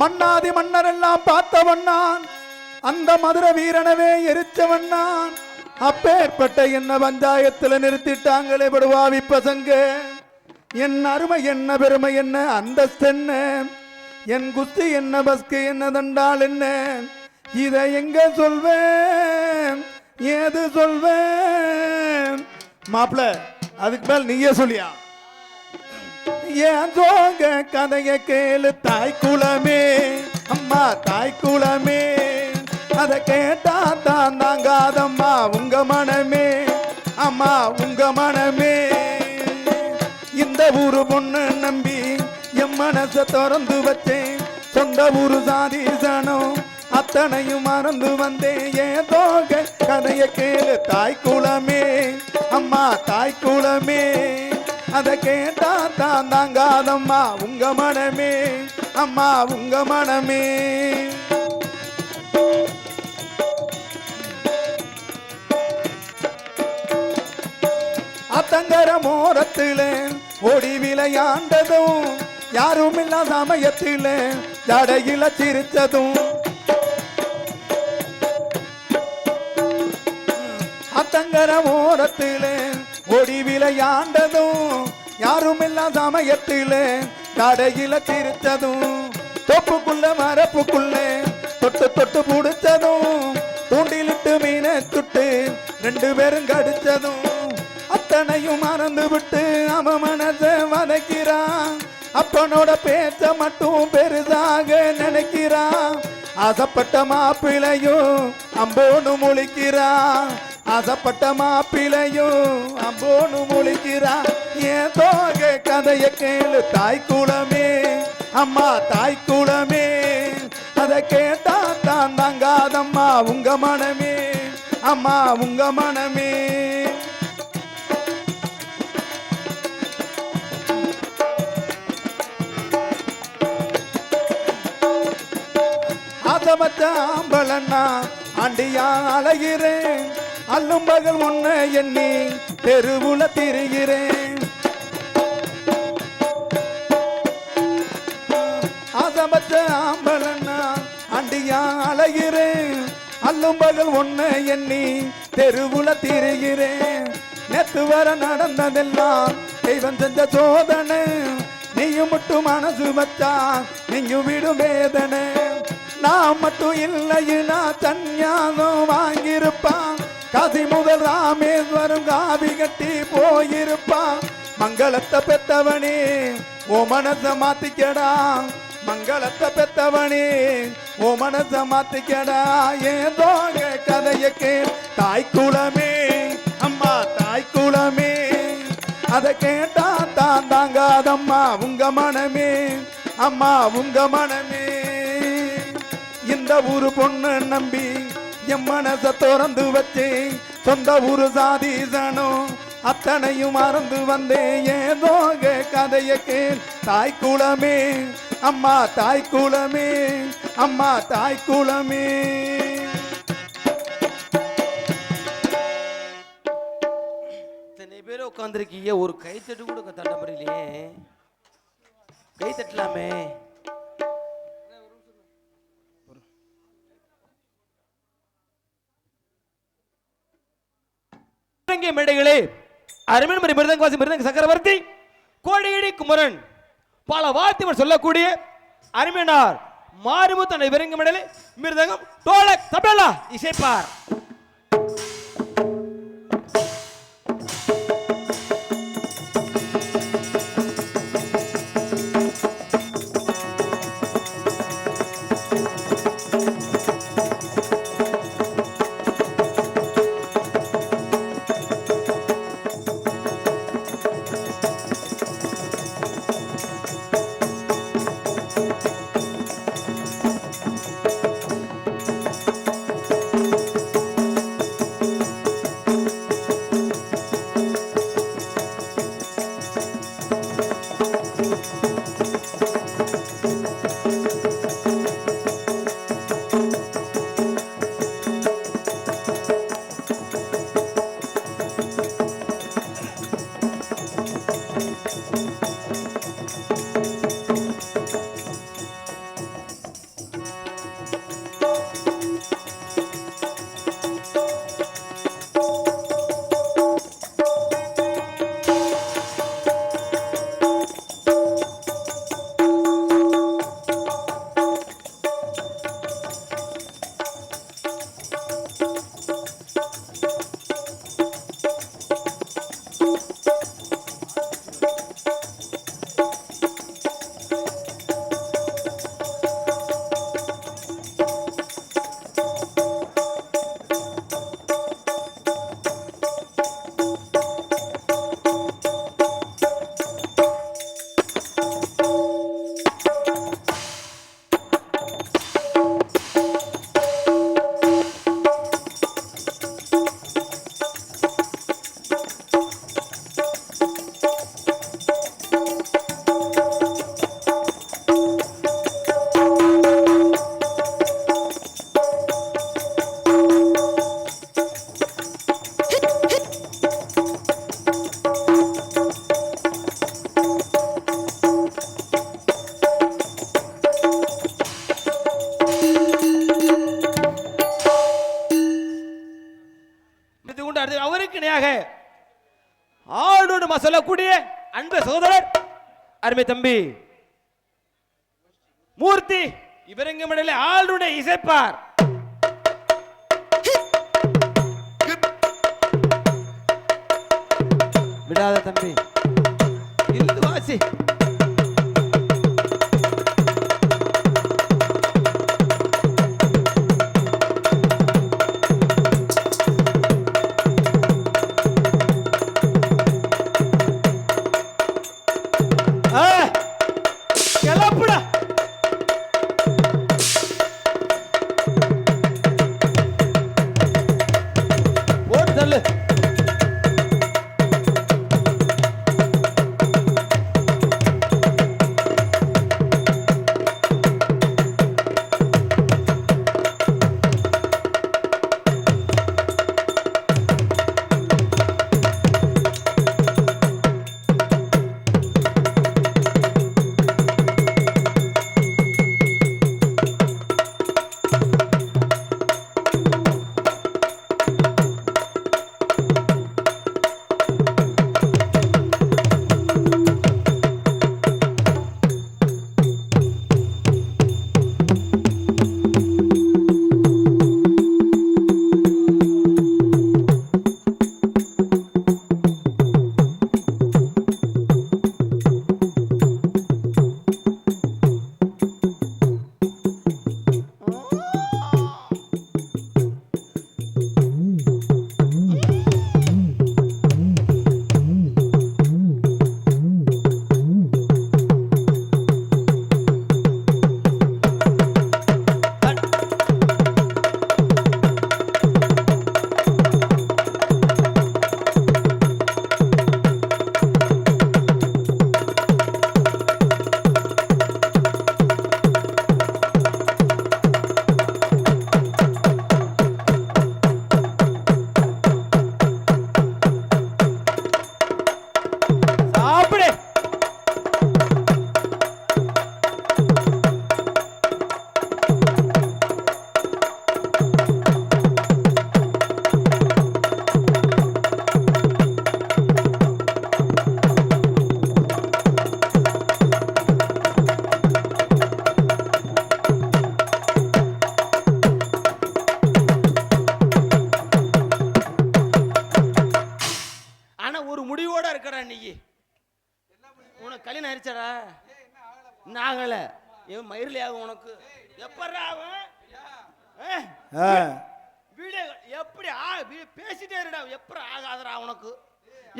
மன்னாதி மன்னர் எல்லாம் பார்த்தவன் நான், அந்த மதுரை வீரனவே எரிச்சவன் நான். அப்பேற்பட்ட என்ன பஞ்சாயத்துல நிறுத்திட்டாங்களே படுவாவி பசங்க. என் அருமை என்ன, பெருமை என்ன, அந்தஸ்து என்ன, என் குஸ்தி என்ன, பஸ்கு என்ன, தண்டால் என்ன, இதை எங்க சொல்வேன், ஏது சொல்வேன்? மாப்பிள அதுக்கு மேல் நீயே சொல்லியா? ஏன் சோக கதைய கேளு தாய் குலமே, அம்மா தாய் குலமே. அதை கேட்டா தான் தாங்காதம்மா உங்க மனமே, அம்மா உங்க மனமே. இந்த ஊரு பொண்ணு நம்பி என் மனசை திறந்து வச்சேன். சொந்த ஊரு சாதீசனும் அத்தனையும் மறந்து வந்தேன். ஏன் தோக கதைய கேளு தாய் குலமே, அம்மா தாய் குலமே. அதை கேட்டா தான் தாங்காதம்மா உங்க மனமே, அம்மா உங்க மனமே. அத்தங்கர மோரத்தில் ஓடி விளையாண்டதும், யாரும் இல்லா சமயத்தில் ஜடையில சிரிச்சதும். அத்தங்கர மோரத்தில் ஓடி விளையாண்டதும், யாரும் இல்லா சமயத்தில் ஜடையில சிரிச்சதும். தொப்புக்குள்ள மரப்புக்குள்ள தொட்டு தொட்டு புடிச்சதும், தூண்டிலிட்டு மீனை சுட்டு 2 பேரும் கடிச்சதும். அத்தனையும் மறந்து விட்டு அவன் மனசை வதைக்கிறான். அப்பனோட பேச்ச மட்டும் பெருசாக நினைக்கிறான். ஆசைப்பட்ட மாப்பிளையும் அம்போனு முழிக்கிறான். ஆசைப்பட்ட மாப்பிளையும் அம்போனு முழிக்கிறான். ஏன் தோக கதைய கேளு தாய் குலமே, அம்மா தாய் குலமே. அதை கேட்டா தான் தாங்காதம்மா உங்க மனமே, அம்மா உங்க மனமே. ஆசமச்சாம்பலன்னா ஆண்டியா அழகிறேன். அல்லும் பகல் ஒன்ன எண்ணி தெருவுல திரிகிறேன். ஆசமச்சாம்பலன்னா ஆண்டியா அழகிறேன். அல்லும் பகல் ஒன்ன எண்ணி தெருவுல திரிகிறேன். நேத்து வர நடந்ததெல்லாம் தெய்வம் செஞ்ச சோதனை. நீயும் மட்டும் மனசு வச்சா நீயும் விடும் வேதனை. நான் மட்டும் இல்லைன்னா சன்னியாசம் வாங்கியிருப்பான். காசி முதல் ராமேஸ்வரம் காவி கட்டி போயிருப்பான். மங்களத்தை பெத்தவனே ஓ மனச மாத்திக்கடா, மங்களத்தை பெத்தவனே ஓ மனச மாத்திக்கடா. ஏன் தோக கதைய கேள் தாய் குலமே, அம்மா தாய் குலமே. அதை கேட்டா தான் தாங்காதம்மா உங்க மனமே, அம்மா உங்க மனமே. இந்த ஊரு பொண்ணு நம்பி என் மனசை திறந்து வச்சேன். சொந்த ஊரு சாதீசனும் அத்தனையும் மறந்து வந்தேன். ஏதோ கதைய கேள் தாய் குலமே, அம்மா தாய் குலமே, அம்மா தாய் குலமே. இத்தனை பேர் உட்காந்துருக்கீங்க, ஒரு கைத்தட்டு கூட தட்ட முடியலையே. கை தட்டலாமே. மேடைகளே, அருமையான மிருதங்க வாசி மிருதங்க சக்கரவர்த்தி கோடியடி குமரன் பல வார்த்தைகள் சொல்லக்கூடிய அருமையானார் மாரிமுத்து விருங்க மேடையிலே மிருதங்கம் டோலக் தபேலா இசைப்பார். அருமை தம்பி மூர்த்தி இவரங்க மடையில ஆளுடைய இசைப்பார். விடாத தம்பி இருந்து வாசி. கிளப்புடா. ஓட்டு தள்ளு. கல்யாணம் ஆயிடுச்சாடா? நாங்கள இவன் மயிரிலே ஆகும் உனக்கு எப்படா அவன் வீடியோ எப்படி பேசிட்டே இருடா எப்படி ஆகாதடா உனக்கு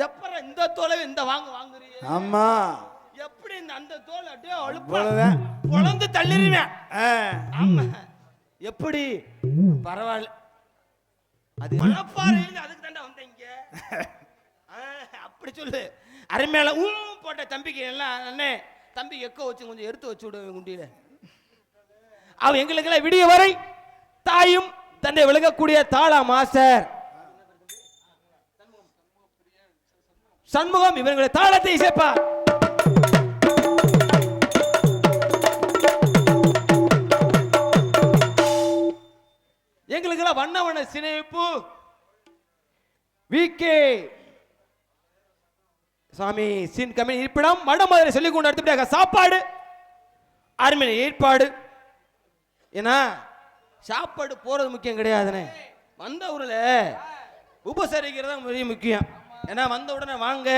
எப்படா இந்த தோலை இந்த வாங்குறீங்க? ஆமா எப்படி இந்த அந்த தோல் அப்படியே அழுப்ப பொளந்து தள்ளிடுவேன். ஆமா எப்படி பரவாயில்ல அது மனப்பாறையில அதுக்கு தாண்டா வந்தீங்க அப்படி சொல்லு. அரைமேல போட்ட தம்பிக்கு எல்லாம் அண்ணே தம்பி எக்க வச்சு கொஞ்சம் எடுத்து வச்சு விடுவேன் குண்டியில. அவன் எங்களுக்கெல்லாம் விடிய வரை தாயும் தன்னை விளங்கக்கூடிய தாளா மாஸ்டர் சண்முகம் இவர்களுடைய தாளத்தை இசைப்பார். எங்களுக்கெல்லாம் வண்ண வண்ண சினைப்பு விகே சாமி சீன் கம்பெனி இருப்பிடம் மடம் மாதிரி சொல்லிக் கொண்டு எடுத்துட்டாங்க. சாப்பாடு அருமையான ஏற்பாடு. ஏன்னா சாப்பாடு போறது முக்கியம் கிடையாதுன்னு வந்த ஊர்ல உபசரிக்கிறது மிக முக்கியம். ஏன்னா வந்த உடனே வாங்க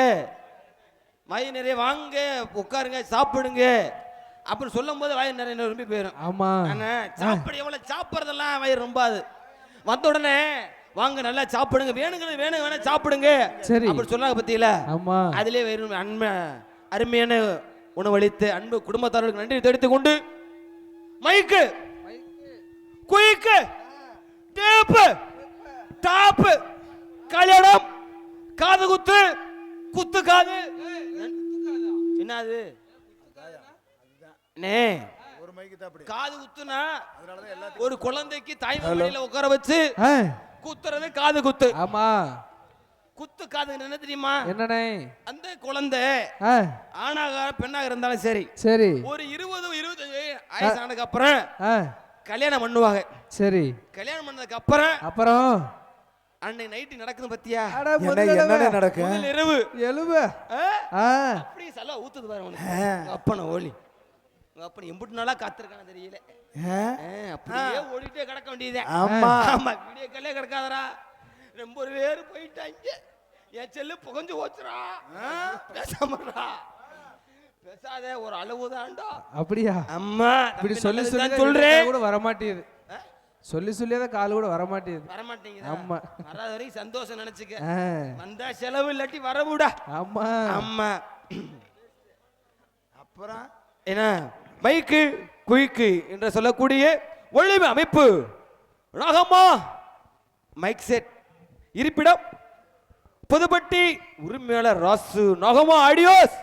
வாய் நிறைய வாங்க உட்காருங்க சாப்பிடுங்க அப்படின்னு சொல்லும் போது வாய் நிறைய ரொம்ப போயிடும். ஆமா சாப்பாடு எவ்வளவு சாப்பிட்றதெல்லாம் வயிறு ரொம்பாது. வந்த உடனே வாங்க நல்லா சாப்பிடுங்க வேணுங்கிறது வேணும் வேணா சாப்பிடுங்க அப்படி சொன்னாங்க பத்தியில. அதிலே வேறு அன்பை அருமையான உணவளித்து அன்பு குடும்பத்தார்களுக்கு நன்றி தெரிவித்துக் கொண்டு மைக்கு குயிக்கு டேப்பு டாப்பு கல்யாணம் காது குத்து குத்து காது என்னது காது குத்துனா ஒரு குழந்தைக்கு தாய்மொழியில உட்கார வச்சு குத்துறது காது குத்து. ஆமா குத்து காது என்ன தெரியுமா? என்னனே அந்த குழந்தை ஆணாக பெண்ணாக இருந்தாலும் சரி சரி ஒரு 20-25 வயசு ஆனதுக்கு அப்புறம் கல்யாணம் பண்ணுவாங்க. சரி கல்யாணம் பண்ணதுக்கு அப்புறம் அன்னைக்கு நைட்டு நடக்குது பத்தியா? அட என்ன நடக்கும்? முதல் இரவு எழுவ அப்படியே சல ஊத்துது பாரு உனக்கு. அப்பன ஓலி அப்பன எம்புட்டு நாளா காத்திருக்கான தெரியல. அப்படியே ஓடிட்டே கிடக்க வேண்டியதே. ஆமா ஆமா வீடியோ கல்லே கிடக்காதடா. ரொம்ப பேர் போயிட்டாங்க. என் செல்லு புகஞ்சு போச்சுடா. பேசாமடா. பேசாதே ஒரு அளவுதான்டா. அப்படியா? அம்மா இப்படி சொல்லி சொல்றேன் கூட வர மாட்டேங்குது. சொல்லியத கால் கூட வர மாட்டேங்குது. வர மாட்டேங்குது. ஆமா. வராத வரைக்கும் சந்தோஷம் நினைச்சுக்க. வந்தா செலவு இல்லாட்டி வரவுடா. ஆமா ஆமா. அப்புறம் என்ன மைக்கு குயிக்கு என்று சொல்லக்கூடிய ஒளிமை அமைப்பு ராகம்மா மைக் செட் இருப்பிடம் புதுப்பட்டி உரிமையாளர் ராசு நாகம்மா ஆடியோஸ்